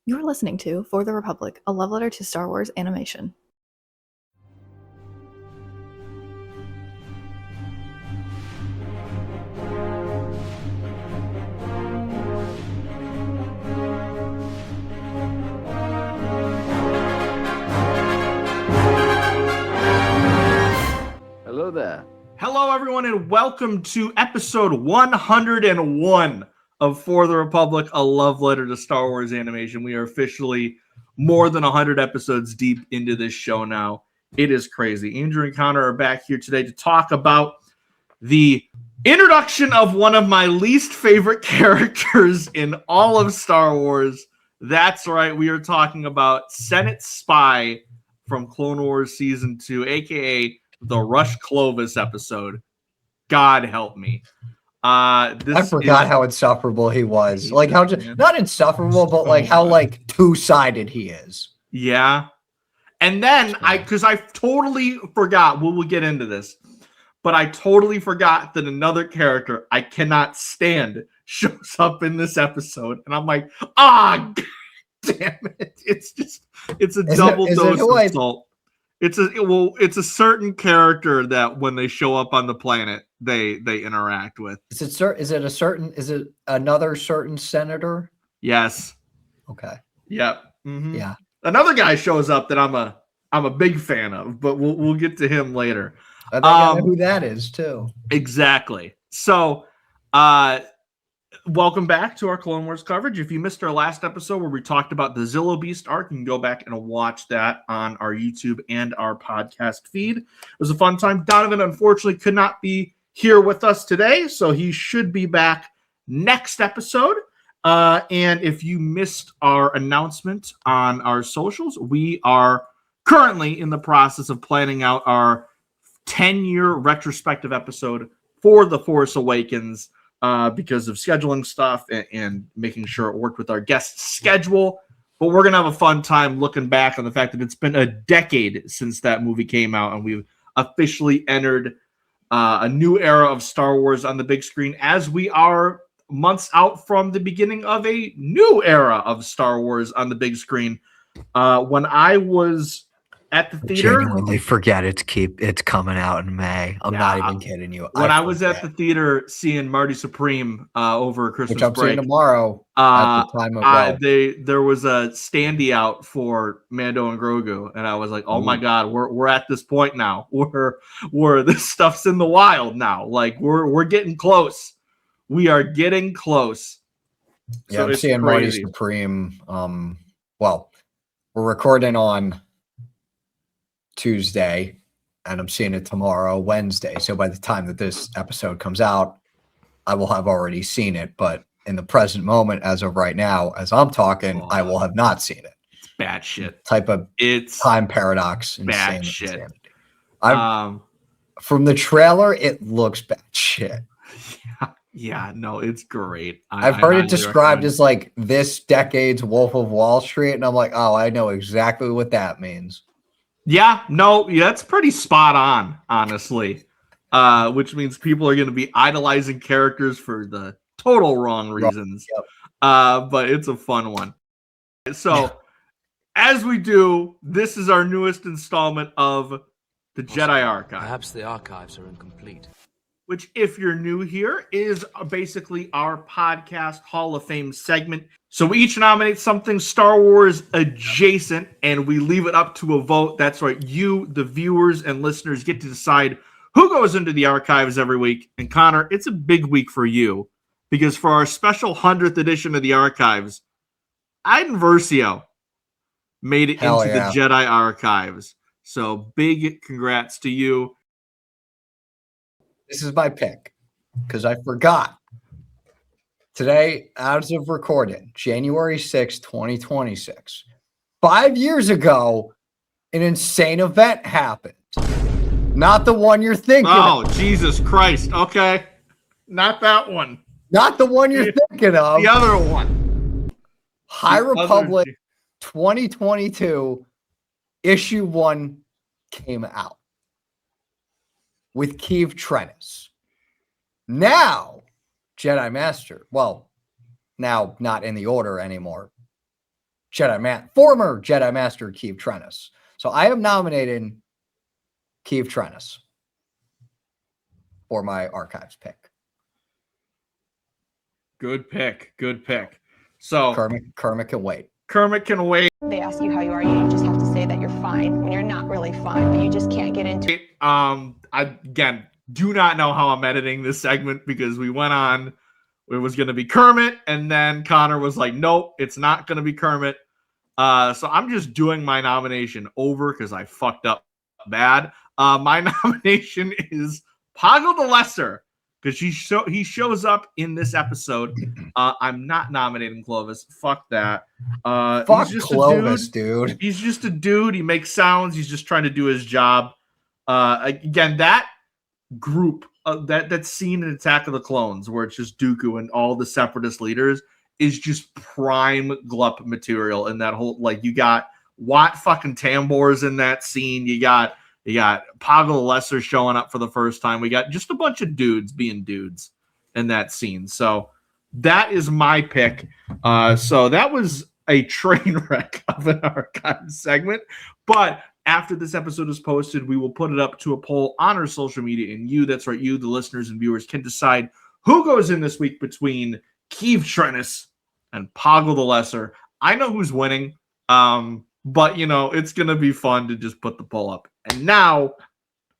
You're listening to For the Republic, a love letter to Star Wars animation. Hello there. Hello, everyone, and welcome to episode 101 of For the Republic, a love letter to Star Wars animation. We are officially more than 100 episodes deep into this show now. It is crazy. Andrew and Conor are back here today to talk about the introduction of one of my least favorite characters in all of Star Wars. That's right, we are talking about Senate Spy from Clone Wars Season 2, a.k.a. the Rush Clovis episode. God help me. I forgot how insufferable he was. Like how not insufferable, but like how like two-sided he is. Yeah. And then I totally forgot. We'll get into this. But I totally forgot that another character I cannot stand shows up in this episode. And I'm like, God damn it. It's a double dose of salt. It's a certain character that when they show up on the planet, they interact with. Is it another certain senator? Yes. Okay. Yep. Mm-hmm. Yeah. Another guy shows up that I'm a big fan of, but we'll get to him later. I think I know who that is too. Exactly. So, welcome back to our Clone Wars coverage. If you missed our last episode where we talked about the Zillow Beast arc, you can go back and watch that on our YouTube and our podcast feed. It was a fun time. Donovan, unfortunately, could not be here with us today, so he should be back next episode. And if you missed our announcement on our socials, we are currently in the process of planning out our 10-year retrospective episode for The Force Awakens. Because of scheduling stuff and making sure it worked with our guest schedule. But we're going to have a fun time looking back on the fact that it's been a decade since that movie came out, and we've officially entered a new era of Star Wars on the big screen as we are months out from the beginning of a new era of Star Wars on the big screen. When I was at the theater, Genuinely forget it's coming out in May. I'm not even kidding you. When I was at the theater seeing Marty Supreme over Christmas which I'm break, seeing tomorrow. At the time of there was a standee out for Mando and Grogu, and I was like, "Oh my God, we're at this point now. We're this stuff's in the wild now. Like we're getting close. We are getting close." Yeah, so I'm seeing Marty Supreme. Well, we're recording on Tuesday, and I'm seeing it tomorrow, Wednesday. So by the time that this episode comes out, I will have already seen it. But in the present moment, as of right now, as I'm talking, I will have not seen it. It's bad shit. It's time paradox. Bad shit. From the trailer, it looks bad shit. Yeah, no, it's great. I've heard it described as like this decade's Wolf of Wall Street, and I'm like, oh, I know exactly what that means. Yeah, that's pretty spot on, honestly. Which means people are going to be idolizing characters for the total wrong reasons. Yep. But it's a fun one. So, as we do, this is our newest installment of the Jedi Archives. Perhaps the archives are incomplete. Which, if you're new here, is basically our podcast Hall of Fame segment. So we each nominate something Star Wars adjacent, and we leave it up to a vote. That's right. You, the viewers and listeners, get to decide who goes into the archives every week. And Conor, it's a big week for you, because for our special 100th edition of the archives, Iden Versio made it into the Jedi Archives. So big congrats to you. This is my pick because I forgot. Today, as of recording, January 6, 2026, 5 years ago, an insane event happened. Not the one you're thinking of. Jesus Christ. Okay. Not that one. Not the one you're thinking of. The other one. High Republic 2022 issue 1 came out with Keeve Trennis. Now, Jedi Master, well, now not in the order anymore. former Jedi Master Keeve Trennis. So I am nominating Keeve Trennis for my archives pick. Good pick. So Kermit can wait. Kermit can wait. They ask you how you are, you just have to say that you're fine when you're not really fine, but you just can't get into it. I again do not know how I'm editing this segment because we went on. It was going to be Kermit, and then Conor was like, "Nope, it's not going to be Kermit." So I'm just doing my nomination over because I fucked up bad. My nomination is Poggle the Lesser because he shows up in this episode. I'm not nominating Clovis. Fuck that. Fuck Clovis, dude. He's just a dude. He makes sounds. He's just trying to do his job. Again, that group, that scene in Attack of the Clones where it's just Dooku and all the Separatist leaders is just prime glup material in that whole, like, you got Wat fucking Tambors in that scene. You got Poggle the Lesser showing up for the first time. We got just a bunch of dudes being dudes in that scene. So that is my pick. So that was a train wreck of an archive segment. But after this episode is posted, we will put it up to a poll on our social media. And you, that's right, you, the listeners and viewers, can decide who goes in this week between Keeve Trennis and Poggle the Lesser. I know who's winning. But, it's going to be fun to just put the poll up. And now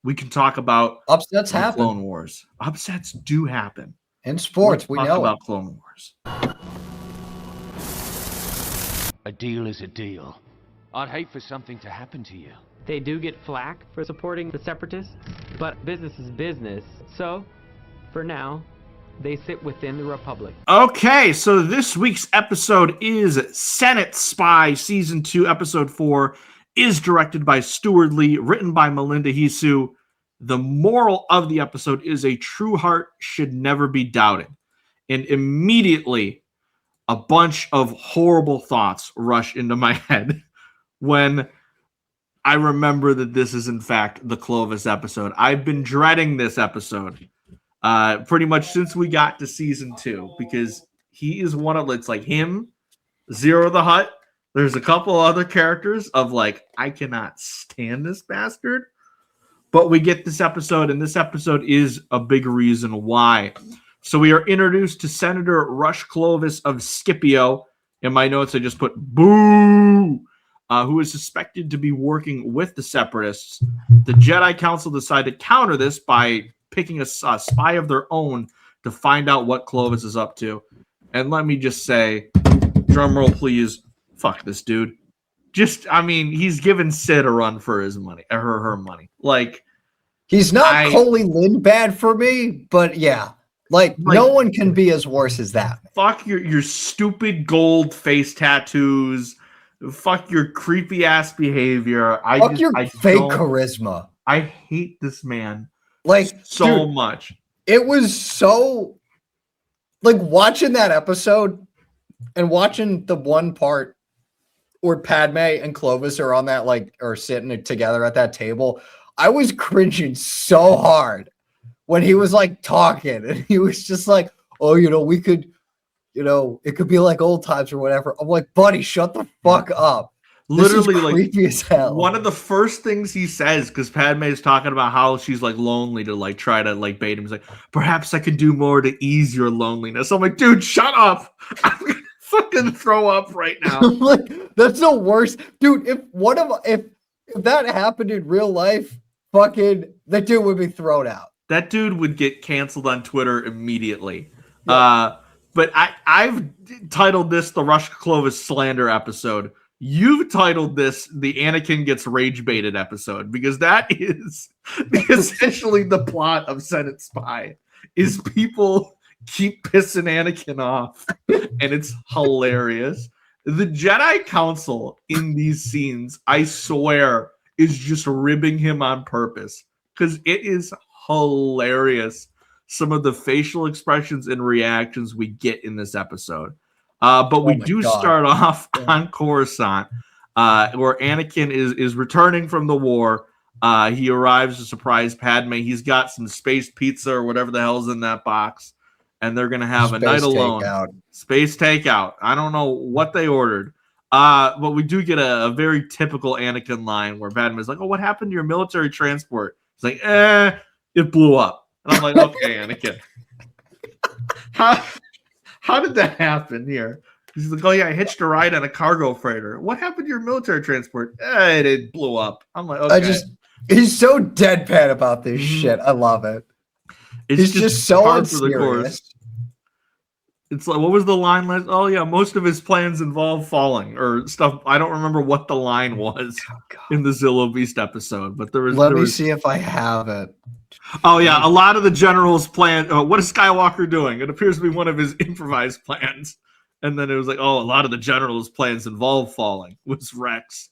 we can talk about upsets happen. Clone Wars. Upsets do happen. In sports, we know about Clone Wars. A deal is a deal. I'd hate for something to happen to you. They do get flack for supporting the Separatists, but business is business. So, for now, they sit within the Republic. Okay, so this week's episode is Senate Spy Season 2, Episode 4, is directed by Stuart Lee, written by Melinda Hisu. The moral of the episode is a true heart should never be doubted. And immediately, a bunch of horrible thoughts rush into my head when I remember that this is, in fact, the Clovis episode. I've been dreading this episode pretty much since we got to Season 2 because he is one of, it's like him, Zero the Hutt. There's a couple other characters of like, I cannot stand this bastard. But we get this episode, and this episode is a big reason why. So we are introduced to Senator Rush Clovis of Scipio. In my notes, I just put boo, who is suspected to be working with the Separatists. The Jedi Council decide to counter this by picking a spy of their own to find out what Clovis is up to. And let me just say, drumroll please, fuck this dude. He's giving Sid a run for his money, or her money. Like, he's not Coley Lynn bad for me, but yeah. Like no one can be as worse as that. Fuck your stupid gold face tattoos. Fuck your creepy ass behavior. Fuck your fake charisma. I hate this man so much. It was so like watching that episode and watching the one part where Padme and Clovis are on that or sitting together at that table. I was cringing so hard when he was talking and he was just like, oh, we could, it could be like old times or whatever. I'm like, buddy, shut the fuck up. Literally, creepy as hell. One of the first things he says, because Padme is talking about how she's lonely to try to bait him. He's like, perhaps I can do more to ease your loneliness. I'm like, dude, shut up. I'm gonna fucking throw up right now. That's the worst, dude. If that happened in real life, fucking that dude would be thrown out. That dude would get canceled on Twitter immediately. Yeah. But I've titled this the Rush Clovis slander episode. You've titled this the Anakin gets rage baited episode because that is essentially the plot of Senate Spy is people keep pissing Anakin off and it's hilarious. The Jedi Council in these scenes, I swear, is just ribbing him on purpose because it is hilarious. Some of the facial expressions and reactions we get in this episode. But we do start off on Coruscant, where Anakin is returning from the war. He arrives to surprise Padme. He's got some space pizza or whatever the hell's in that box, and they're going to have a night alone. Space takeout. I don't know what they ordered. But we do get a very typical Anakin line where Padme's like, "Oh, what happened to your military transport?" He's like, it blew up. And I'm like, okay, Anakin. How did that happen here? He's like, oh yeah, I hitched a ride on a cargo freighter. What happened to your military transport? It blew up. I'm like, okay. He's so deadpan about this shit. I love it. He's just so unserious. It's like, what was the line? Oh yeah, most of his plans involve falling or stuff. I don't remember what the line was in the Zillow Beast episode, but there was. Let me see if I have it. Oh yeah, a lot of the general's plan. What is Skywalker doing? It appears to be one of his improvised plans. And then it was like, oh, a lot of the general's plans involve falling. Was Rex.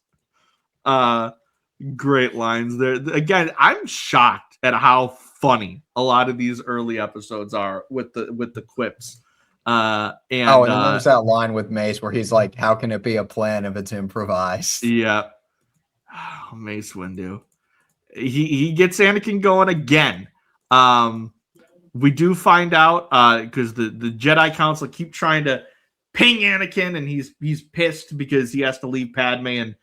Great lines there. Again, I'm shocked at how funny a lot of these early episodes are with the quips. And then there's that line with Mace where he's like, "How can it be a plan if it's improvised?" Yeah, Mace Windu. He gets Anakin going again. We do find out because the Jedi Council keep trying to ping Anakin, and he's pissed because he has to leave Padme, and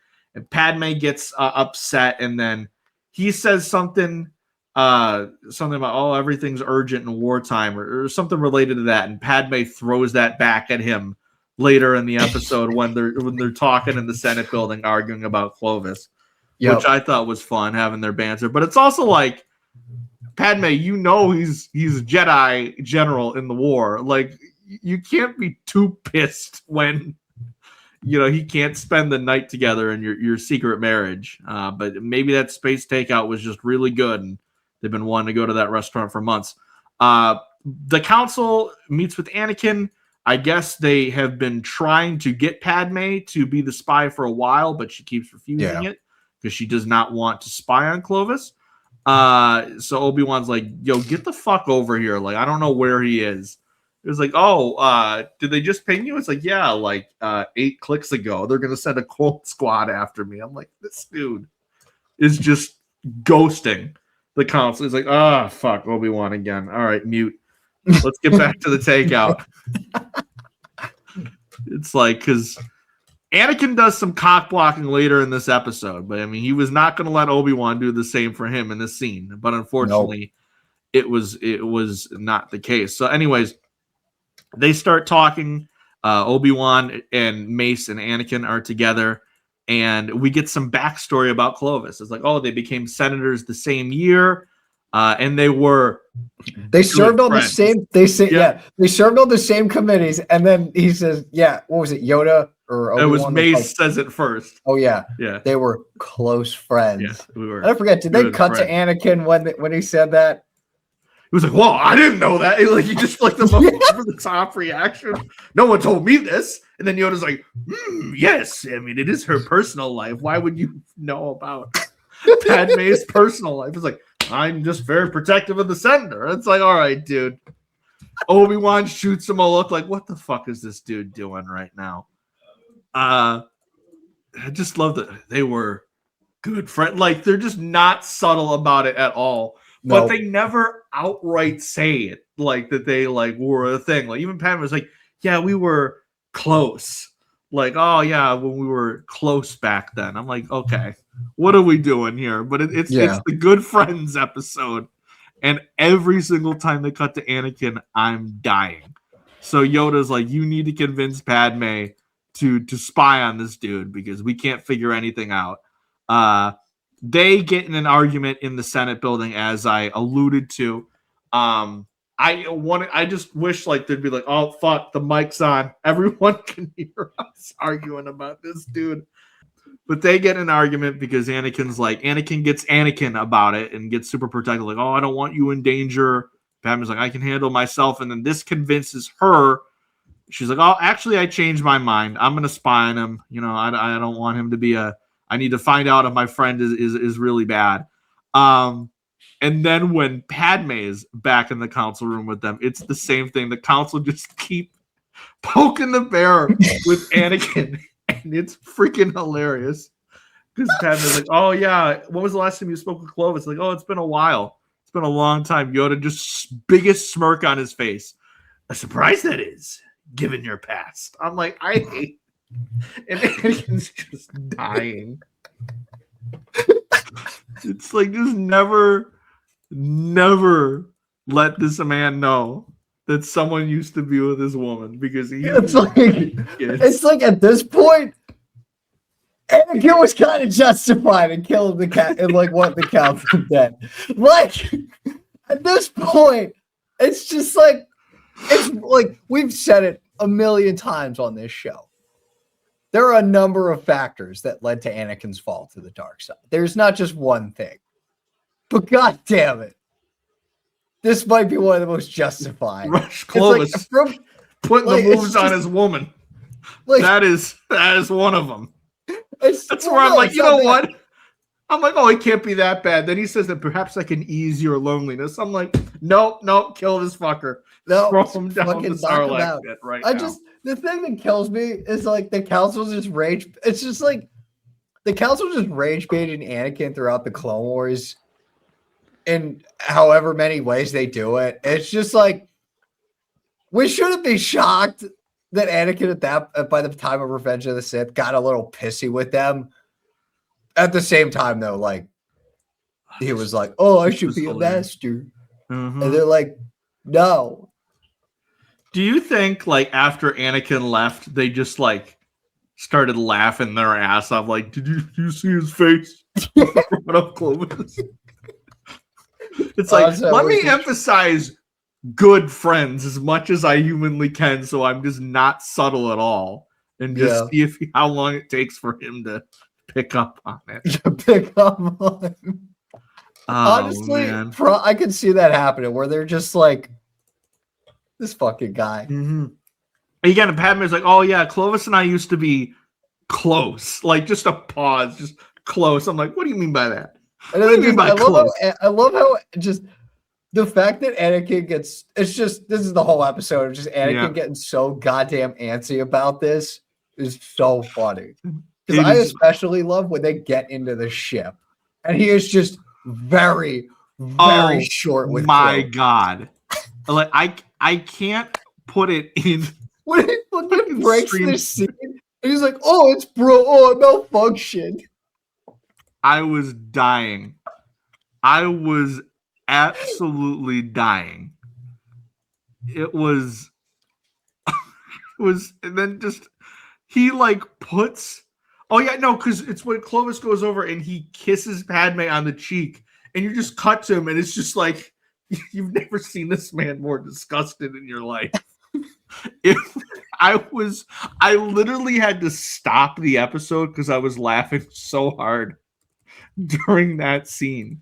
Padme gets upset, and then he says something about, oh, everything's urgent in wartime or something related to that, and Padme throws that back at him later in the episode when they're talking in the Senate building arguing about Clovis, which I thought was fun having their banter. But it's also like, Padme, he's Jedi general in the war. Like, you can't be too pissed when he can't spend the night together in your secret marriage. But maybe that space takeout was just really good, and they've been wanting to go to that restaurant for months. The council meets with Anakin. I guess they have been trying to get Padme to be the spy for a while, but she keeps refusing it because she does not want to spy on Clovis. So Obi-Wan's like, yo, get the fuck over here. Like, I don't know where he is. It was like, oh, did they just ping you? It's like, yeah, like 8 clicks ago. They're going to send a cold squad after me. I'm like, this dude is just ghosting the council. He's like, fuck, Obi-Wan again. All right, mute. Let's get back to the takeout. It's like, because Anakin does some cock blocking later in this episode, but I mean, he was not going to let Obi-Wan do the same for him in this scene. But unfortunately, it was not the case. So anyways, they start talking. Obi-Wan and Mace and Anakin are together, and we get some backstory about Clovis. It's like, oh, they became senators the same year, and they served on the same. They served on the same committees. And then he says, "Yeah, what was it, Yoda or Obi-Wan?" It was Mace says it first. Oh yeah, they were close friends. Yeah, we were. I forget. Did they cut to Anakin when he said that? He was like, "Whoa, I didn't know that." He just like the most over the top reaction. No one told me this. And then Yoda's like, "Yes, I mean, it is her personal life. Why would you know about Padme's personal life?" It's like, I'm just very protective of the senator. It's like, all right, dude. Obi-Wan shoots him a look like, what the fuck is this dude doing right now? I just love that they were good friends. Like, they're just not subtle about it at all. But they never outright say it, like that they like were a thing. Like, even Padme was like, yeah, we were close. Like, oh yeah, when we were close back then. I'm like, okay, what are we doing here? But it's the good friends episode, and every single time they cut to Anakin, I'm dying. So Yoda's like, you need to convince Padme to spy on this dude because we can't figure anything out. They get in an argument in the Senate building, as I alluded to. I just wish like there'd be like, oh fuck, the mic's on. Everyone can hear us arguing about this dude. But they get an argument because Anakin gets Anakin about it and gets super protective. Like, oh, I don't want you in danger. Padme's like, I can handle myself. And then this convinces her. She's like, oh, actually, I changed my mind. I'm going to spy on him. I don't want him to be I need to find out if my friend is really bad. And then when Padme is back in the council room with them, it's the same thing. The council just keep poking the bear with Anakin, and it's freaking hilarious. Because Padme's like, oh yeah, what was the last time you spoke with Clovis? Like, oh, it's been a while. It's been a long time. Yoda just biggest smirk on his face. A surprise that is, given your past. I'm like, I hate And Anakin's just dying. It's like just never let this man know that someone used to be with this woman because It's like at this point, Anakin was kind of justified in killing the cat and like what the council did. Like at this point, it's like we've said it a million times on this show. There are a number of factors that led to Anakin's fall to the dark side. There's not just one thing. But god damn it. This might be one of the most justified. Rush Clovis putting the moves on his woman. Like, that is one of them. That's where I'm like, you know what? I'm like, oh, it can't be that bad. Then he says that perhaps I can ease your loneliness. I'm like, nope, kill this fucker. No, throw him down the Sarlacc pit right now. The thing that kills me is like the council just rage. It's just like the council just rage baiting Anakin throughout the Clone Wars in however many ways they do it. It's just like we shouldn't be shocked that Anakin by the time of Revenge of the Sith got a little pissy with them. At the same time, though, like he was like, "Oh, I should be a master," and they're like, "No." Do you think like after Anakin left, they just like started laughing their ass off? Like, did you see his face? Run up Clovis. It's like, let me emphasize good friends as much as I humanly can, so I'm just not subtle at all, and just see how long it takes for him to pick up on it. Pick up on it. Oh, honestly, man. I could see that happening where they're just like, this fucking guy. Mm-hmm. Again, Padme's like, oh yeah, Clovis and I used to be close. Like just a pause, just close. I'm like, what do you mean by that? And what do you mean by close? I love how just the fact that Anakin gets, it's just, this is the whole episode of just Anakin getting so goddamn antsy about this is so funny. Because I especially love when they get into the ship. And he is just very, very short with my clothes. God. Like I can't put it in. When he fucking breaks the scene, and he's like, oh, it's I malfunctioned. I was dying. I was absolutely dying. It was and then just he like puts because it's when Clovis goes over and he kisses Padme on the cheek, and you just cut to him, and it's just like you've never seen this man more disgusted in your life. I literally had to stop the episode because I was laughing so hard during that scene.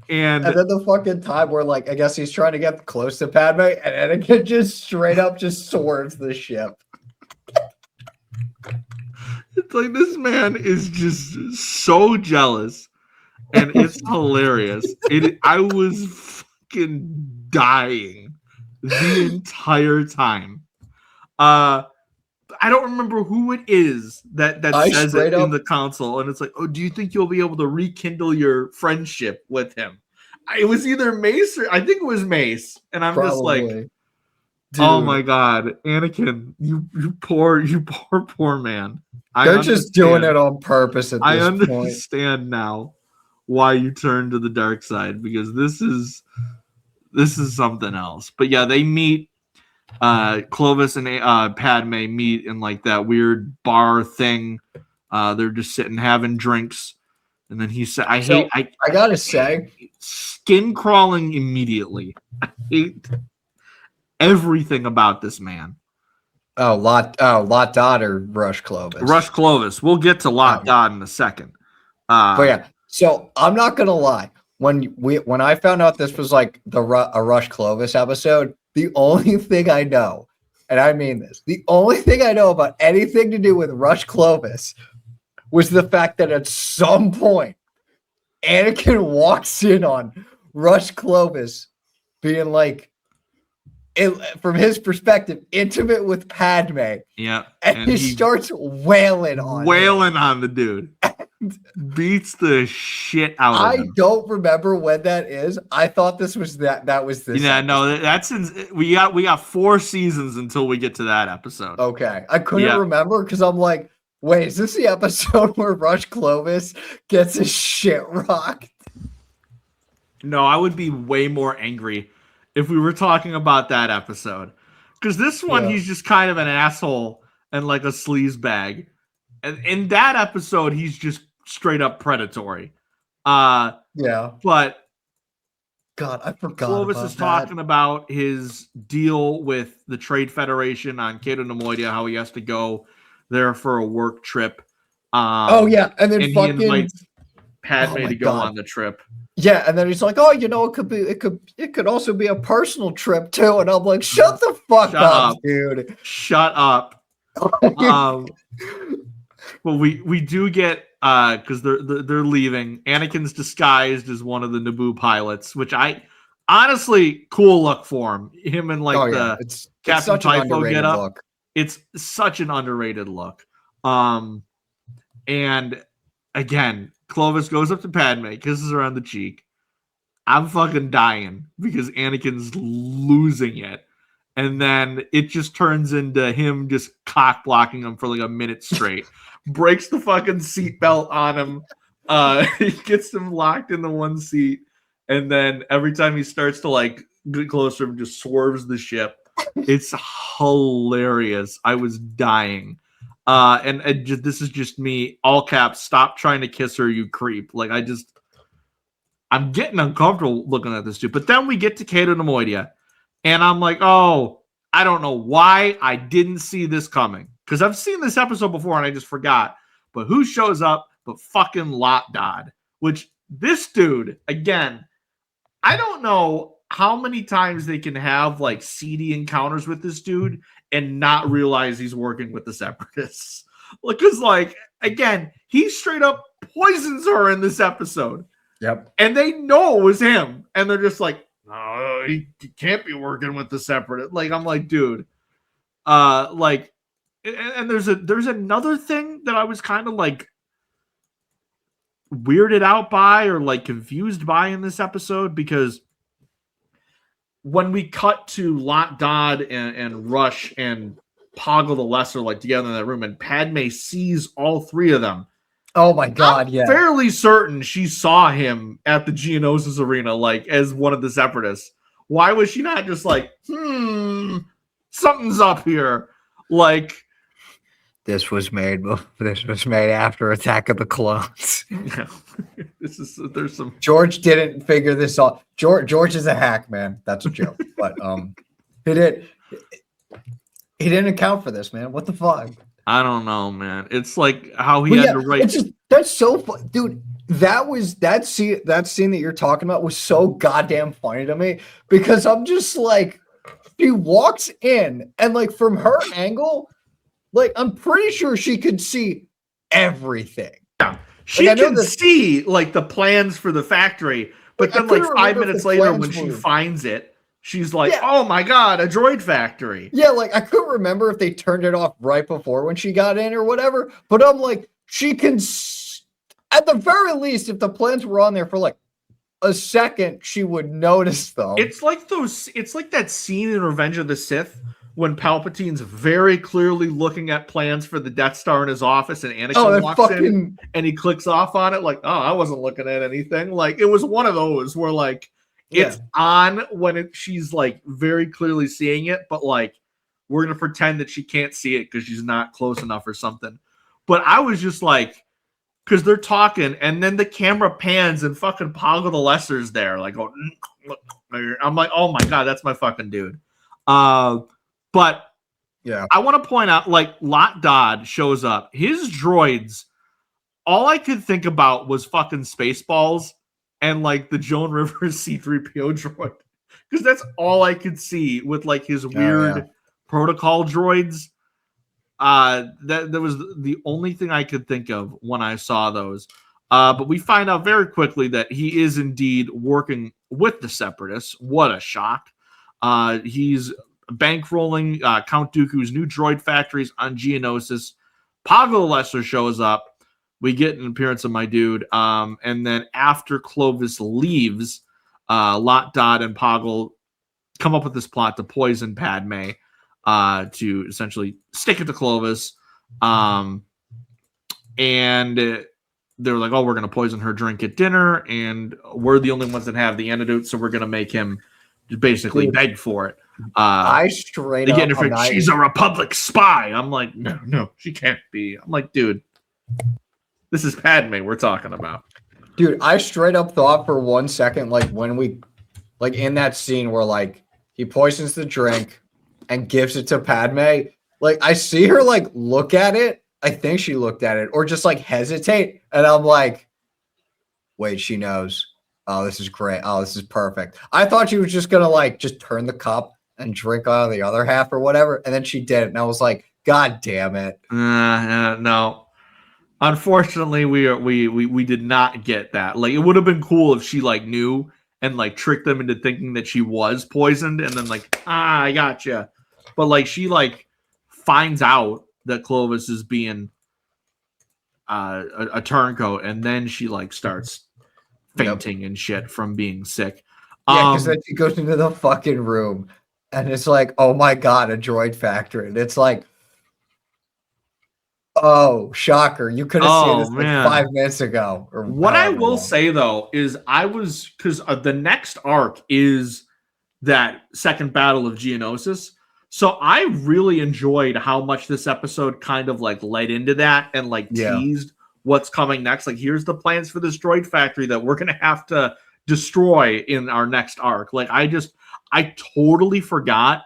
And then the fucking time where, like, I guess he's trying to get close to Padme, and Anakin just straight up just swerves the ship. It's like this man is just so jealous, and it's hilarious. I was fucking dying the entire time. I don't remember who it is that says it in the council, and it's like, oh, do you think you'll be able to rekindle your friendship with him? It was either Mace or I think it was Mace, and I'm just like, dude. Oh my God, Anakin, you poor man. They're just doing it on purpose at this point. I understand now why you turned to the dark side, because this is something else. But yeah, they meet. Clovis and Padme meet in like that weird bar thing. They're just sitting having drinks, and then he said, I gotta say, skin crawling immediately. I hate everything about this man. Lot Dodd or Rush Clovis? Rush Clovis. We'll get to Lot Dodd in a second. But yeah, so I'm not gonna lie. When I found out this was like a Rush Clovis episode, the only thing I know, and I mean this, the only thing I know about anything to do with Rush Clovis was the fact that at some point, Anakin walks in on Rush Clovis being like, from his perspective, intimate with Padme. Yeah. And he starts wailing on the dude. beats the shit out of I him. don't remember when that is. I thought this was that was this. Yeah, episode. no, that's we got 4 seasons until we get to that episode. Okay. I couldn't remember because I'm like, wait, is this the episode where Rush Clovis gets his shit rocked? No, I would be way more angry if we were talking about that episode. Because this one, he's just kind of an asshole and like a sleazebag. And in that episode, he's just straight up predatory. Yeah. But God, I forgot. Clovis about is that. talking about his deal with the Trade Federation on Cato Nemoidia, how he has to go there for a work trip. And then and fucking he invites Padme my to go God. on the trip. Yeah, and then he's like, "Oh, it could also be a personal trip too." And I'm like, "Shut the fuck up, dude! Shut up." But we do get because they're leaving. Anakin's disguised as one of the Naboo pilots, which I honestly cool look for him. Him and like it's Captain such an Typho underrated get up. look. It's such an underrated look. And again, Clovis goes up to Padme, kisses her on the cheek. I'm fucking dying because Anakin's losing it. And then it just turns into him just cock blocking him for like a minute straight. Breaks the fucking seatbelt on him. He gets him locked in the one seat. And then every time he starts to like get closer, he just swerves the ship. It's hilarious. I was dying. This is just me, all caps, stop trying to kiss her, you creep. Like, I'm getting uncomfortable looking at this dude. But then we get to Cato Nemoidia, and I'm like, oh, I don't know why I didn't see this coming. Because I've seen this episode before, and I just forgot. But who shows up but fucking Lot Dodd? Which, this dude, again, I don't know how many times they can have, like, seedy encounters with this dude and not realize he's working with the Separatists. Because, like, again, he straight up poisons her in this episode. Yep. And they know it was him. And they're just like, no, he can't be working with the Separatists. Like, I'm like, dude. Like, and there's another thing that I was kind of, like, weirded out by or, like, confused by in this episode. Because when we cut to Lot Dodd and Rush and Poggle the Lesser, like, together in that room, and Padme sees all 3 of them. Oh my God, I'm fairly certain she saw him at the Geonosis arena, like, as one of the Separatists. Why was she not just like, something's up here? Like, this was made after Attack of the Clones. There's some George didn't figure this out. George is a hack, man. That's a joke. But he didn't account for this, man. What the fuck? I don't know, man. It's like how he had to write. That's so fun, dude. That scene that you're talking about was so goddamn funny to me because I'm just like, she walks in and like from her angle, like I'm pretty sure she could see everything. Yeah, she can see like the plans for the factory, but then like 5 minutes later when she finds it. She's like, oh my God, a droid factory. Yeah, like I couldn't remember if they turned it off right before when she got in or whatever. But I'm like, she can, at the very least, if the plans were on there for like a second, she would notice them. It's like that scene in Revenge of the Sith when Palpatine's very clearly looking at plans for the Death Star in his office and Anakin walks in and he clicks off on it like, oh, I wasn't looking at anything. Like it was one of those where like, it's on when she's like very clearly seeing it, but like we're gonna pretend that she can't see it because she's not close enough or something. But I was just like, because they're talking, and then the camera pans and fucking Poggle the Lesser's there, like, oh, I'm like, oh my God, that's my fucking dude. But yeah, I want to point out, like, Lot Dodd shows up. His droids, all I could think about was fucking Spaceballs. And like the Joan Rivers C-3PO droid, because that's all I could see with like his weird protocol droids. That was the only thing I could think of when I saw those. But we find out very quickly that he is indeed working with the Separatists. What a shock! He's bankrolling Count Dooku's new droid factories on Geonosis. Poggle the Lesser shows up. we get an appearance of my dude. And then after Clovis leaves, Lot, Dot, and Poggle come up with this plot to poison Padme, to essentially stick it to Clovis. And they're like, oh, we're going to poison her drink at dinner, and we're the only ones that have the antidote, so we're going to make him basically beg for it. I straight they up, get in she's a Republic spy. I'm like, no, she can't be. I'm like, dude, this is Padme we're talking about. Dude, I straight up thought for 1 second, like when we, like in that scene where like he poisons the drink and gives it to Padme, like I see her like look at it. I think she looked at it or just like hesitate. And I'm like, wait, she knows. Oh, this is great. Oh, this is perfect. I thought she was just going to like just turn the cup and drink out of the other half or whatever. And then she did it. And I was like, God damn it. No. Unfortunately, we did not get that. Like, it would have been cool if she like knew and like tricked them into thinking that she was poisoned and then like, I gotcha. But like she like finds out that Clovis is being a turncoat, and then she like starts fainting and shit from being sick. Yeah, because then she goes into the fucking room and it's like, oh my God, a droid factory. And it's like, oh, shocker. You could have seen this like 5 minutes ago. Or what I will say, though, is because the next arc is that second battle of Geonosis. So I really enjoyed how much this episode kind of like led into that and like teased what's coming next. Like, here's the plans for this droid factory that we're going to have to destroy in our next arc. Like, I totally forgot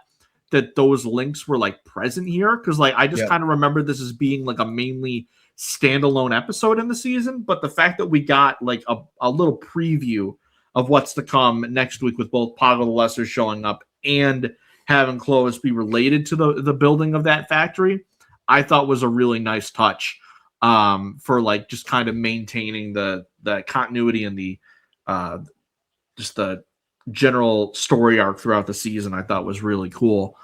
that those links were like present here, because like I just kind of remember this as being like a mainly standalone episode in the season. But the fact that we got like a little preview of what's to come next week with both Poggle the Lesser showing up and having Clovis be related to the building of that factory, I thought was a really nice touch for like just kind of maintaining the continuity and the just the general story arc throughout the season. I thought was really cool.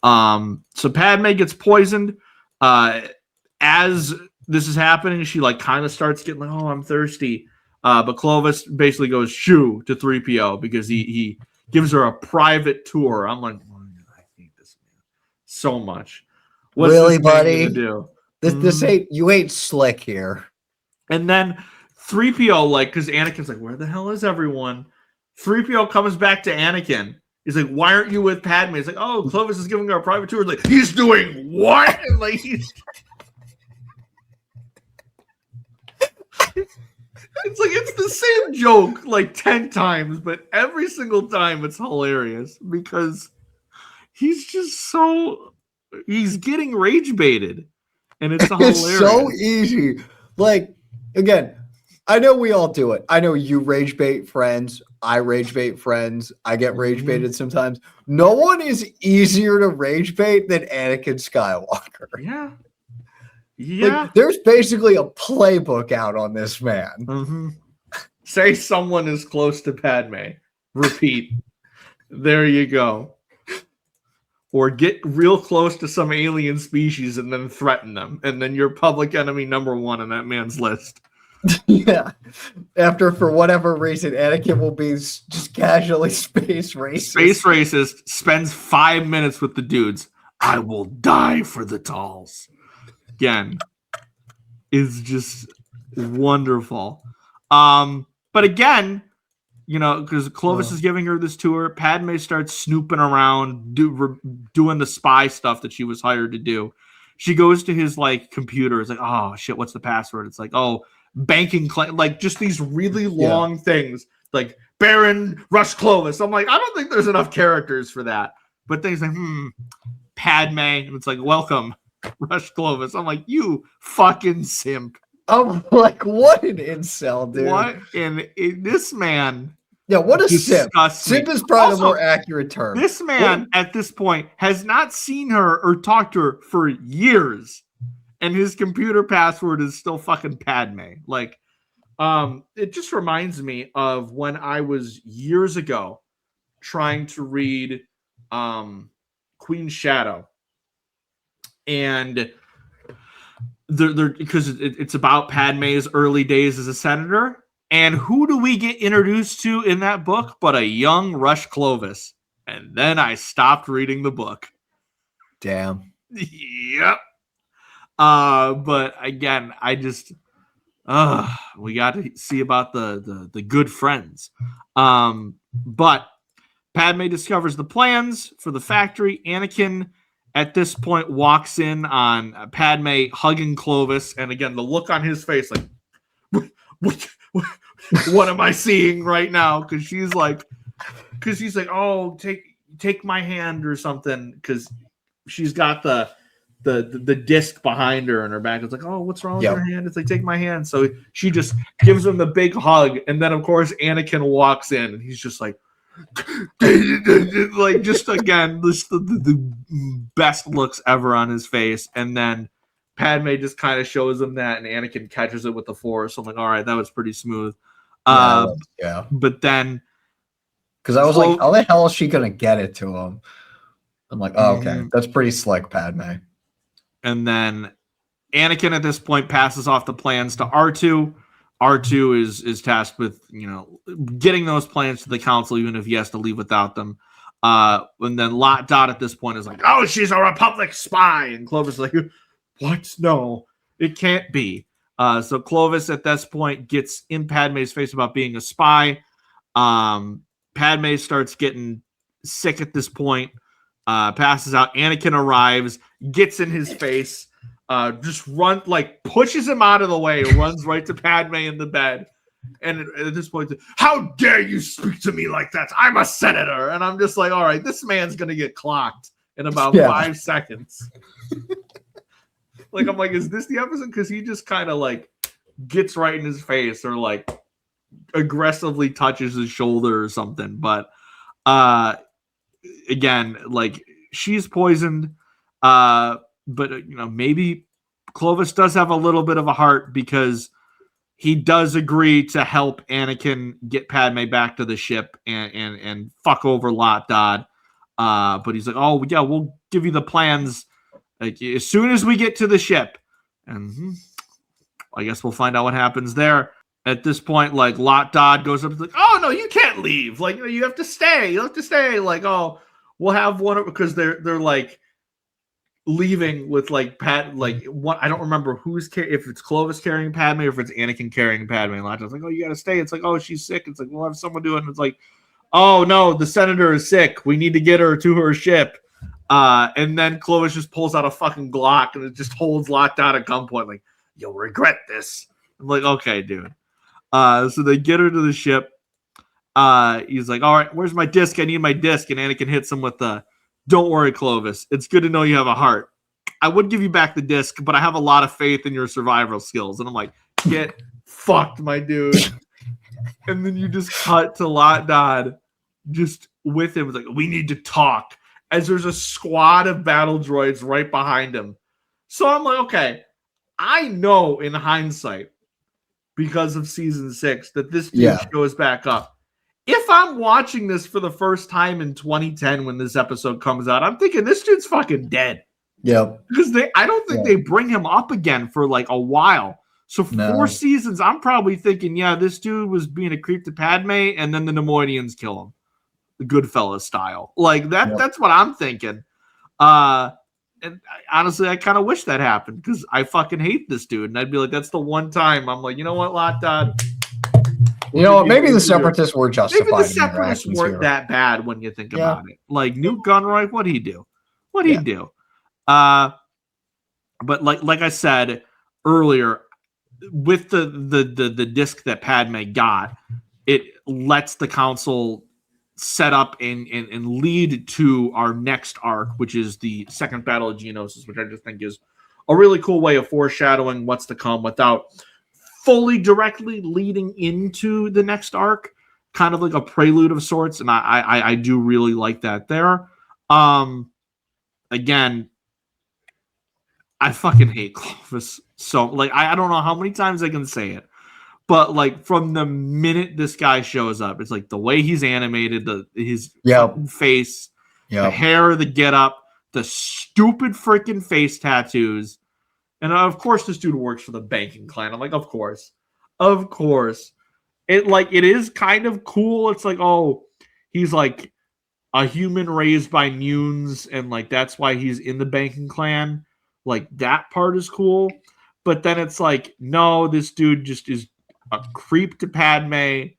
So Padme gets poisoned. As this is happening, she like kind of starts getting like, oh, I'm thirsty. But Clovis basically goes shoo to 3PO because he gives her a private tour. I'm like, I hate this man so much. What's really, this man buddy? gonna do? This ain't, you ain't slick here. And then 3PO, like, because Anakin's like, where the hell is everyone? 3PO comes back to Anakin. He's like, why aren't you with Padme? He's like, oh, Clovis is giving her a private tour. Like, he's doing what? And like, he's... It's like, it's the same joke like 10 times, but every single time it's hilarious because he's just he's getting rage baited. And it's hilarious. It's so easy. Like, again, I know we all do it. I know you rage bait friends. I rage bait friends. I get rage baited sometimes. No one is easier to rage bait than Anakin Skywalker. Yeah. Like, there's basically a playbook out on this man. Say someone is close to Padme. Repeat. There you go. Or get real close to some alien species and then threaten them. And then you're public enemy number 1 on that man's list. Yeah. After, for whatever reason, Anakin will be just casually space racist. Space racist, spends 5 minutes with the dudes. I will die for the Talls. Again, is just wonderful. But again, you know, because Clovis is giving her this tour, Padme starts snooping around, doing the spy stuff that she was hired to do. She goes to his like computer. It's like, oh shit, what's the password? It's like, oh, banking claim, like just these really long things, like Baron Rush Clovis. I'm like, I don't think there's enough characters for that. But things like, Padme, and it's like, welcome, Rush Clovis. I'm like, you fucking simp. I'm like, what an incel, dude. What? And this man. Yeah, what a simp. Simp is probably a more accurate term. This man at this point has not seen her or talked to her for years. And his computer password is still fucking Padme. Like, it just reminds me of when I was years ago trying to read Queen's Shadow. And they're because it's about Padme's early days as a senator. And who do we get introduced to in that book but a young Rush Clovis? And then I stopped reading the book. Damn. Yep. But again, I just we got to see about the good friends. But Padme discovers the plans for the factory. Anakin at this point walks in on Padme hugging Clovis, and again the look on his face like what am I seeing right now? Because she's like, oh, take my hand or something, because she's got the disc behind her in her back. It's like, oh, what's wrong with her hand? It's like, take my hand. So she just gives him the big hug, and then of course Anakin walks in, and he's just like like just again the best looks ever on his face, and then Padme just kind of shows him that, and Anakin catches it with the Force. So I'm like, all right, that was pretty smooth. Yeah. But then, because I was like, how the hell is she gonna get it to him? I'm like, oh, okay, that's pretty slick, Padme. And then Anakin at this point passes off the plans to R2. R2 is tasked with, getting those plans to the council, even if he has to leave without them. And then Lot Dot at this point is like, oh, she's a Republic spy. And Clovis is like, what? No, it can't be. So Clovis at this point gets in Padme's face about being a spy. Padme starts getting sick at this point, passes out. Anakin arrives, gets in his face, just pushes him out of the way, runs right to Padme in the bed. And at this point, how dare you speak to me like that? I'm a senator. And I'm just like, all right, this man's going to get clocked in about 5 seconds. I'm like, is this the episode? Because he just kind of gets right in his face, or aggressively touches his shoulder or something. But again, she's poisoned. But maybe Clovis does have a little bit of a heart, because he does agree to help Anakin get Padme back to the ship and fuck over Lot Dod. But he's like, oh yeah, we'll give you the plans as soon as we get to the ship. And I guess we'll find out what happens there. At this point, Lot Dod goes up and like, oh no, you can't leave. You have to stay. You have to stay. Oh, we'll have one, because they're leaving with what, I don't remember if it's Clovis carrying Padme or if it's Anakin carrying Padme. And Lot Dod's like, oh, you gotta stay. It's like, oh, she's sick. It's like, we'll have someone do it. And it's like, oh no, the senator is sick. We need to get her to her ship. And then Clovis just pulls out a fucking Glock and it just holds Lot Dod at gunpoint. Like, you'll regret this. I'm like, okay, dude. So they get her to the ship. He's like, all right, where's my disc? I need my disc. And Anakin hits him with the, don't worry, Clovis. It's good to know you have a heart. I would give you back the disc, but I have a lot of faith in your survival skills. And I'm like, get fucked, my dude. And then you just cut to Lot Dod just with him. It's like, we need to talk. As there's a squad of battle droids right behind him. So I'm like, okay, I know in hindsight, because of season 6, that this dude shows back up. If I'm watching this for the first time in 2010 when this episode comes out, I'm thinking this dude's fucking dead. Yeah. Because I don't think they bring him up again for a while. So 4 seasons, I'm probably thinking, yeah, this dude was being a creep to Padme, and then the Nemoidians kill him. The Goodfellas style. That's what I'm thinking. And honestly, I kind of wish that happened, because I fucking hate this dude. And I'd be like, that's the one time I'm like, you know what, Lot Dod? You know what? Maybe the Separatists were justified. Maybe the Separatists weren't that bad when you think about it. Newt Gunroy, what'd he do? What'd he do? But like I said earlier, with the disc that Padme got, it lets the council set up and lead to our next arc, which is the Second Battle of Geonosis, which I just think is a really cool way of foreshadowing what's to come without fully directly leading into the next arc, kind of like a prelude of sorts. And I do really like that there. Again, I fucking hate Clovis. So I don't know how many times I can say it, but from the minute this guy shows up, it's the way he's animated, his face, the hair, the get up, the stupid freaking face tattoos. And of course, this dude works for the banking clan. I'm like, of course. It is kind of cool. It's like, oh, he's like a human raised by mutants, and like that's why he's in the banking clan. Like that part is cool. But then it's like, no, this dude just is a creep to Padme,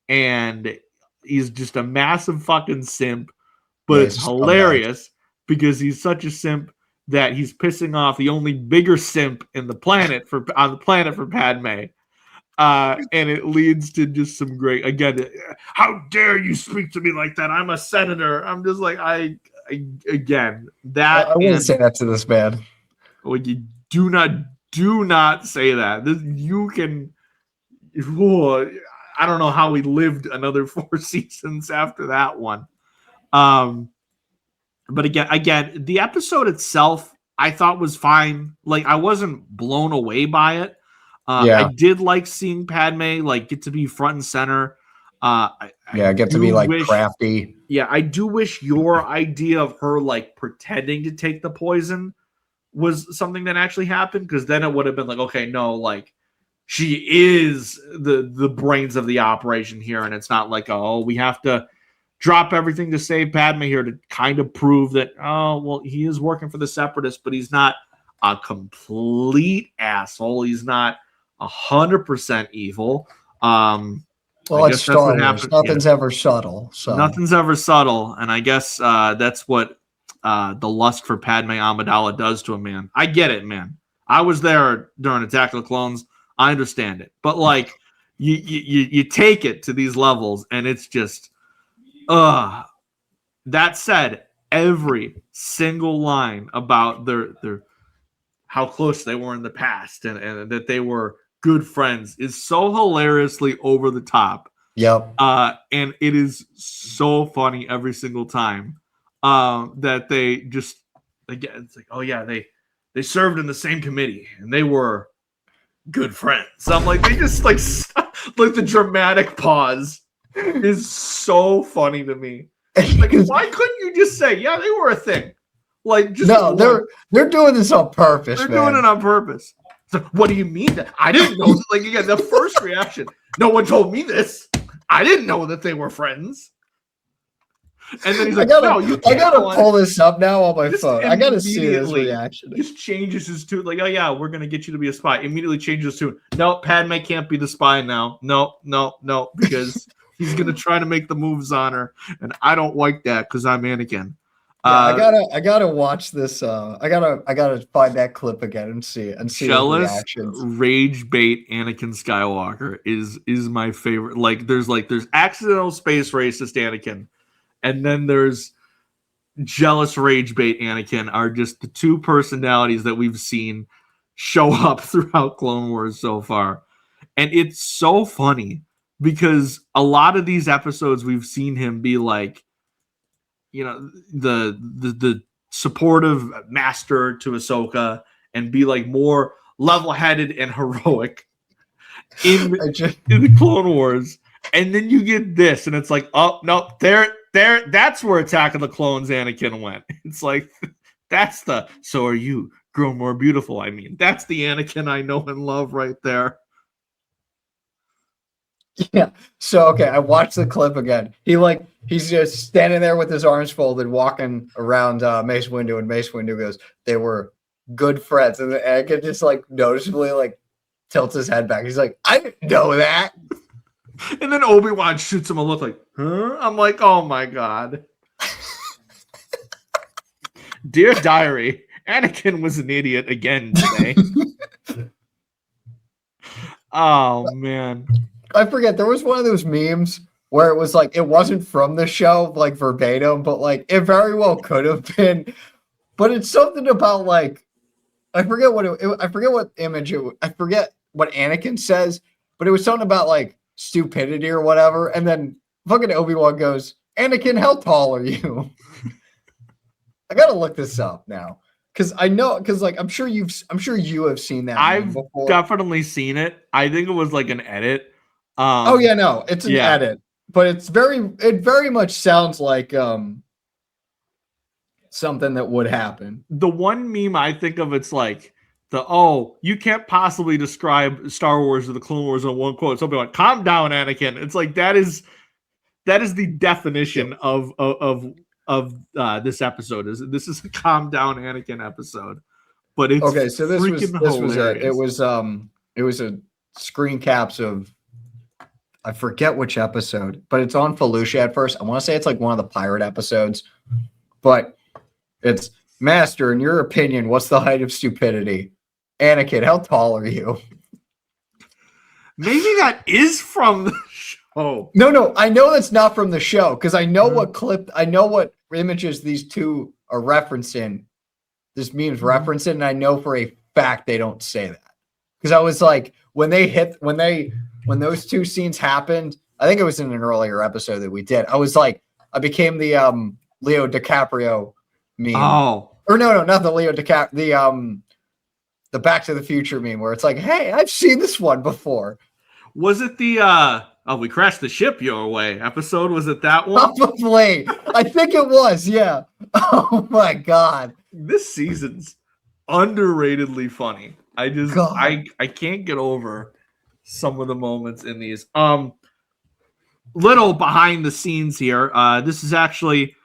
and he's just a massive fucking simp. But Yeah, it's hilarious because he's such a simp that he's pissing off the only bigger simp on the planet for Padme. And it leads to just some great, again, how dare you speak to me like that? I'm a senator. I'm just like, I wouldn't say that to this man. Like, you do not say that. You can, I don't know how he lived another 4 seasons after that one. But again, the episode itself, I thought was fine. Like, I wasn't blown away by it. I did like seeing Padme like get to be front and center. Get to be like crafty. Yeah, I do wish your idea of her like pretending to take the poison was something that actually happened, because then it would have been like, okay, no, like she is the brains of the operation here, and it's not like, oh, we have to drop everything to save Padme here to kind of prove that, oh, well, he is working for the Separatists, but he's not a complete asshole. He's not 100% evil. Well, it's Star Wars. Nothing's ever subtle. So nothing's ever subtle, and I guess that's what the lust for Padme Amidala does to a man. I get it, man. I was there during Attack of the Clones. I understand it, but like you take it to these levels, and it's just that said, every single line about their how close they were in the past and that they were good friends is so hilariously over the top. Yep. And it is so funny every single time that they just, again, it's like, oh yeah, they served in the same committee and they were good friends. So I'm like, they just like like the dramatic pause is so funny to me. Like, why couldn't you just say, yeah, they were a thing? Like, just no, they're doing this on purpose. They're doing it on purpose. So, what do you mean? I didn't know. Like, again, the first reaction, no one told me this. I didn't know that they were friends. And then he's like, I gotta pull this up now on my phone. I gotta see this reaction. Just changes his tune. Like, oh yeah, we're gonna get you to be a spy. Immediately changes tune. No, Padme can't be the spy now. No, because he's gonna try to make the moves on her, and I don't like that because I'm Anakin. I gotta watch this. I gotta find that clip again and see jealous the reactions. Rage bait Anakin Skywalker is my favorite. Like there's accidental space racist Anakin, and then there's jealous rage bait Anakin are just the two personalities that we've seen show up throughout Clone Wars so far. And it's so funny because a lot of these episodes we've seen him be like, you know, the supportive master to Ahsoka and be like more level-headed and heroic in the Clone Wars. And then you get this, and it's like, oh no, that's where Attack of the Clones Anakin went. It's like that's so are you grow more beautiful. I mean, that's the Anakin I know and love right there. Yeah. So okay, I watched the clip again. He's just standing there with his arms folded, walking around Mace Windu, and Mace Windu goes, "They were good friends," and Anakin just like noticeably like tilts his head back. He's like, "I didn't know that." And then Obi-Wan shoots him a look like, huh? I'm like, oh my god. Dear diary, Anakin was an idiot again today. Oh man. I forget, there was one of those memes where it was like, it wasn't from the show, like verbatim, but like it very well could have been. But it's something about like, I forget what image I forget what Anakin says, but it was something about like stupidity or whatever. And then fucking Obi-Wan goes, "Anakin, how tall are you?" I gotta look this up now. Because I'm sure you have seen that. I've before. Definitely seen it. I think it was like an edit. It's an edit, but it very much sounds like something that would happen. The one meme I think of, it's like you can't possibly describe Star Wars or the Clone Wars in one quote. Somebody like, calm down, Anakin. It's like that is the definition of this episode. This is a calm down Anakin episode. But it's okay. So this hilarious. was a screen caps of, I forget which episode, but it's on Felucia at first. I want to say it's like one of the pirate episodes, but it's Master. In your opinion, what's the height of stupidity? Anakin, how tall are you? Maybe that is from the show. No, I know that's not from the show because I know what images these two are referencing. This meme's referencing, and I know for a fact they don't say that. Because I was like, when those two scenes happened, I think it was in an earlier episode that we did. I was like, I became the Leo DiCaprio meme. Oh. Or no, not the Leo DiCaprio, the Back to the Future meme where it's like, hey, I've seen this one before. Was it the we crashed the ship your way episode? Was it that one? Probably. I think it was, yeah. Oh my god. This season's underratedly funny. I can't get over some of the moments in these. Little behind the scenes here. This is actually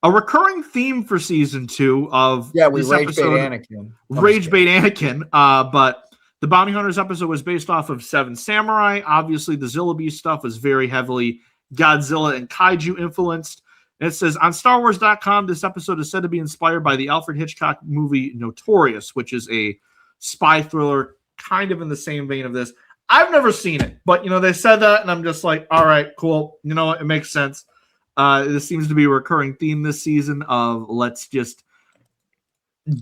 a recurring theme for season 2 of we rage bait Anakin. Rage bait Anakin. But the Bounty Hunters episode was based off of Seven Samurai. Obviously, the Zilla Beast stuff was very heavily Godzilla and Kaiju influenced. And it says, on StarWars.com, this episode is said to be inspired by the Alfred Hitchcock movie Notorious, which is a spy thriller kind of in the same vein of this. I've never seen it, but, they said that, and I'm just like, all right, cool. You know what? It makes sense. This seems to be a recurring theme this season of let's just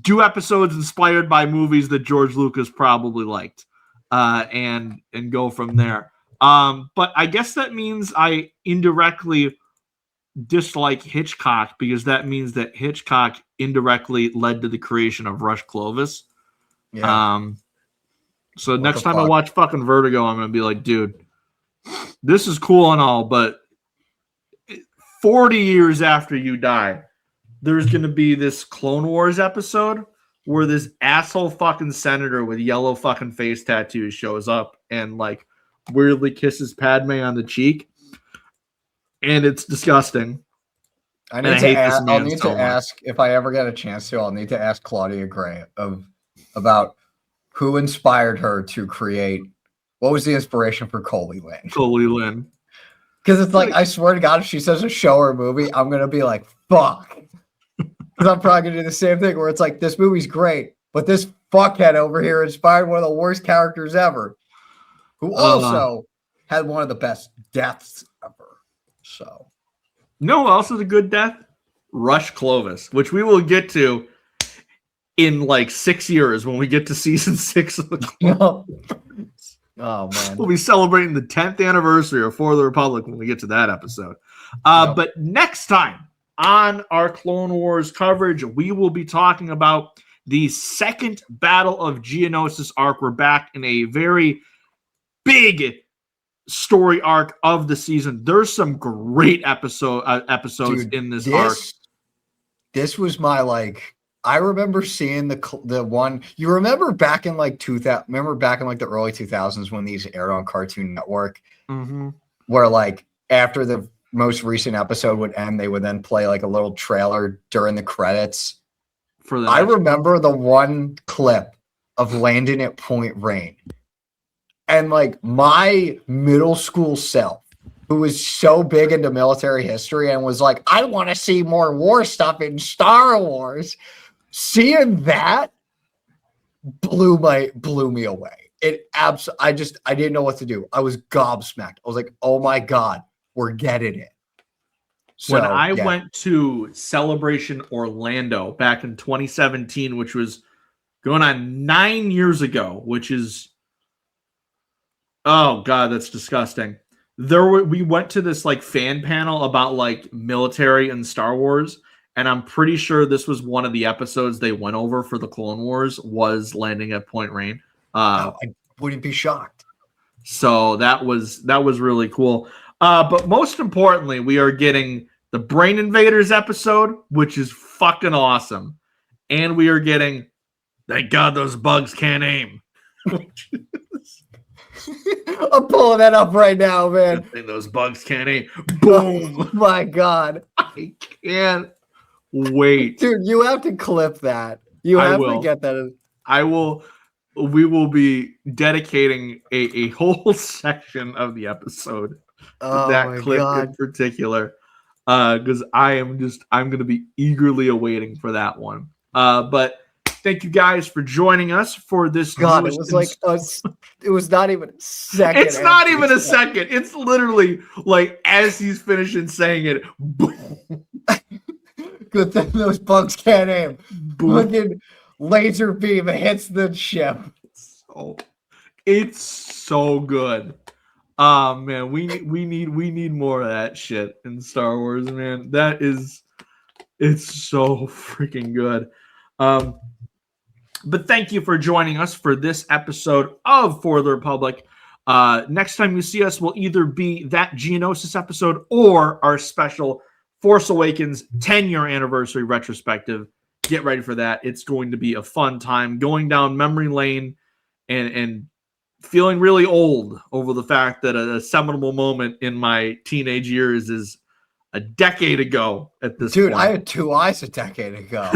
do episodes inspired by movies that George Lucas probably liked, and go from there. But I guess that means I indirectly dislike Hitchcock because that means that Hitchcock indirectly led to the creation of Rush Clovis. Yeah. So next time I watch fucking Vertigo, I'm gonna be like, dude, this is cool and all, but 40 years after you die, there's gonna be this Clone Wars episode where this asshole fucking senator with yellow fucking face tattoos shows up and like weirdly kisses Padme on the cheek. And it's disgusting. I'll need to ask if I ever get a chance to. I'll need to ask Claudia Gray about who inspired her to create. What was the inspiration for Coley Lynn? Coley Lynn. Because it's like, I swear to God, if she says a show or a movie, I'm gonna be like, fuck. Because I'm probably gonna do the same thing where it's like, this movie's great, but this fuckhead over here inspired one of the worst characters ever, who also had one of the best deaths ever. So, no, also the good death, Rush Clovis, which we will get to in like 6 years when we get to season 6 of the Clone Wars. Oh man, we'll be celebrating the 10th anniversary of For the Republic when we get to that episode. But next time on our Clone Wars coverage, we will be talking about the second Battle of Geonosis arc. We're back in a very big story arc of the season. There's some great episodes in this arc. This was my I remember seeing the one. You remember back in like 2000? Remember back in like the early 2000s when these aired on Cartoon Network, where like after the most recent episode would end, they would then play like a little trailer during the credits. I remember the one clip of landing at Point Rain. And like my middle school self, who was so big into military history and was like, I want to see more war stuff in Star Wars. Seeing that blew me away. I didn't know what to do. I was gobsmacked. I was like, oh my God, we're getting it. So, when I went to Celebration Orlando back in 2017, which was going on 9 years ago, which is, oh God, that's disgusting. We went to this like fan panel about like military and Star Wars, and I'm pretty sure this was one of the episodes they went over for the Clone Wars was landing at Point Rain. I wouldn't be shocked. So that was really cool. But most importantly, we are getting the Brain Invaders episode, which is fucking awesome, and we are getting Thank God those bugs can't aim. I'm pulling that up right now, man. Good thing those bugs can't aim. Oh Boom. my God. I can't wait. Dude, you have to clip that. You I have will. to get that. I will. We will be dedicating a whole section of the episode to Oh that my clip God. in particular, because I'm going to be eagerly awaiting for that one. But thank you guys for joining us for this. God, it was like it was not even a second. It's not even a second. It's literally like as he's finishing saying it, boom, Good thing those bugs can't aim. boom. Fucking laser beam hits the ship. So, it's so good. Man, we need more of that shit in Star Wars, man. It's so freaking good. But thank you for joining us for this episode of For the Republic. Next time you see us will either be that Geonosis episode or our special Force Awakens 10-year anniversary retrospective. Get ready for that. It's going to be a fun time going down memory lane and feeling really old over the fact that a seminal moment in my teenage years is a decade ago at this point. Dude, I had two eyes a decade ago.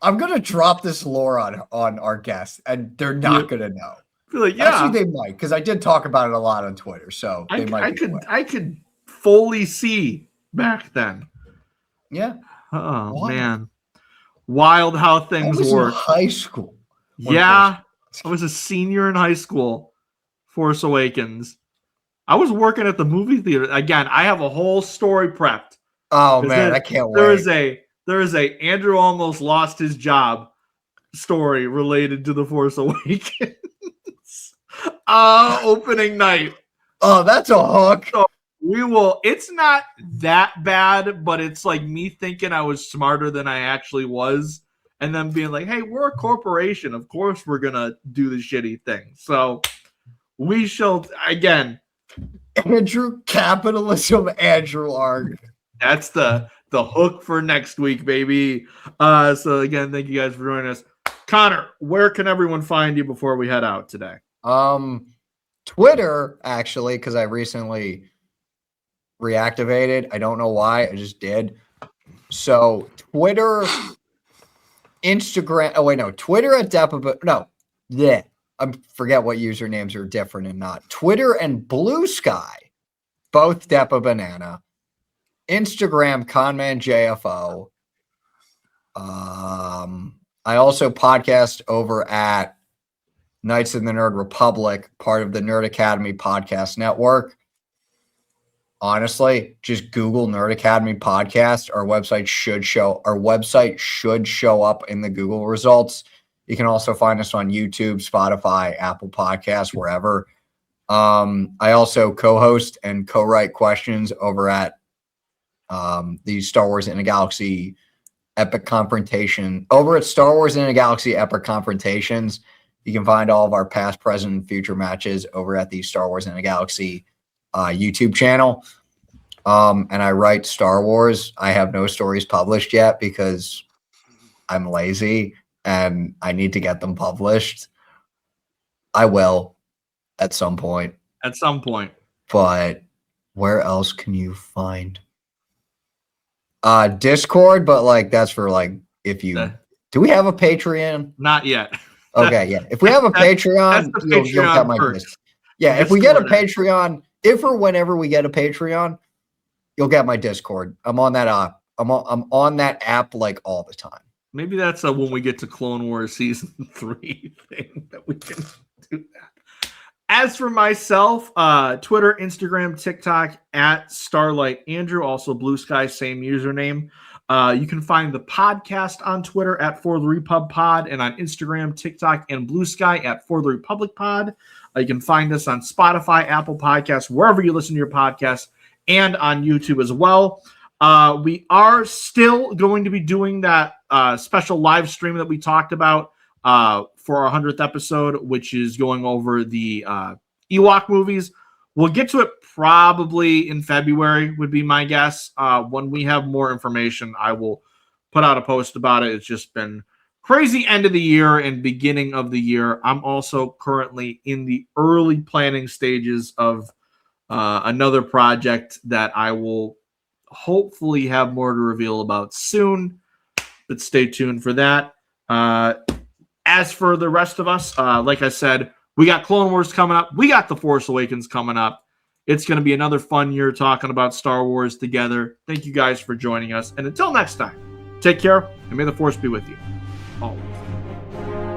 I'm gonna drop this lore on our guests, and they're not gonna know. I feel like, yeah, Actually, they might, because I did talk about it a lot on Twitter. So they might. I could fully see back then. Yeah. Oh Wild. man, wild how I things was in work. high school. Yeah, I was a senior in high school. Force Awakens. I was working at the movie theater. Again, I have a whole story prepped. Oh man, I can't wait. There is a Andrew almost lost his job story related to the Force Awakens. Opening night. Oh, that's a hook. So it's not that bad, but it's like me thinking I was smarter than I actually was, and then being like, hey, we're a corporation. Of course we're gonna do the shitty thing. So we shall again. Andrew capitalism, Andrew arc. That's the hook for next week, baby. So again, thank you guys for joining us. Conor, where can everyone find you before we head out today? Twitter, actually, because I recently reactivated. I don't know why. I just did. So Twitter, Instagram. Oh wait, no. Twitter at Depa. No, yeah. I forget what usernames are different and not. Twitter and Blue Sky, both Depa Banana. Instagram, ConmanJFO. I also podcast over at Knights of the Nerd Republic, part of the Nerd Academy Podcast Network. Honestly, just Google Nerd Academy Podcast. Our website should show up in the Google results. You can also find us on YouTube, Spotify, Apple Podcasts, wherever. I also co-host and co-write questions over at the Star Wars in a Galaxy Epic Confrontation. Over at Star Wars in a Galaxy Epic Confrontations, you can find all of our past, present, and future matches over at the Star Wars in a Galaxy YouTube channel. And I write Star Wars. I have no stories published yet because I'm lazy and I need to get them published. I will at some point. At some point. But where else can you find Discord? But like that's for like if you do we have a Patreon? Not yet. Okay, yeah. If we have a Patreon, you'll get my Discord. Yeah, if we get a Patreon, if or whenever we get a Patreon, you'll get my Discord. I'm on that app. I'm on that app like all the time. Maybe that's when we get to Clone Wars Season 3 thing that we can do that. As for myself, Twitter, Instagram, TikTok, at Starlight Andrew, also Blue Sky, same username. You can find the podcast on Twitter at For the Repub Pod and on Instagram, TikTok, and Blue Sky at For the Republic Pod. You can find us on Spotify, Apple Podcasts, wherever you listen to your podcasts, and on YouTube as well. We are still going to be doing that special live stream that we talked about for our 100th episode, which is going over the Ewok movies. We'll get to it probably in February, would be my guess. When we have more information, I will put out a post about it. It's just been crazy end of the year and beginning of the year. I'm also currently in the early planning stages of another project that I will hopefully have more to reveal about soon, but stay tuned for that. As for the rest of us, like I said, we got Clone Wars coming up. We got The Force Awakens coming up. It's going to be another fun year talking about Star Wars together. Thank you guys for joining us. And until next time, take care, and may the Force be with you always.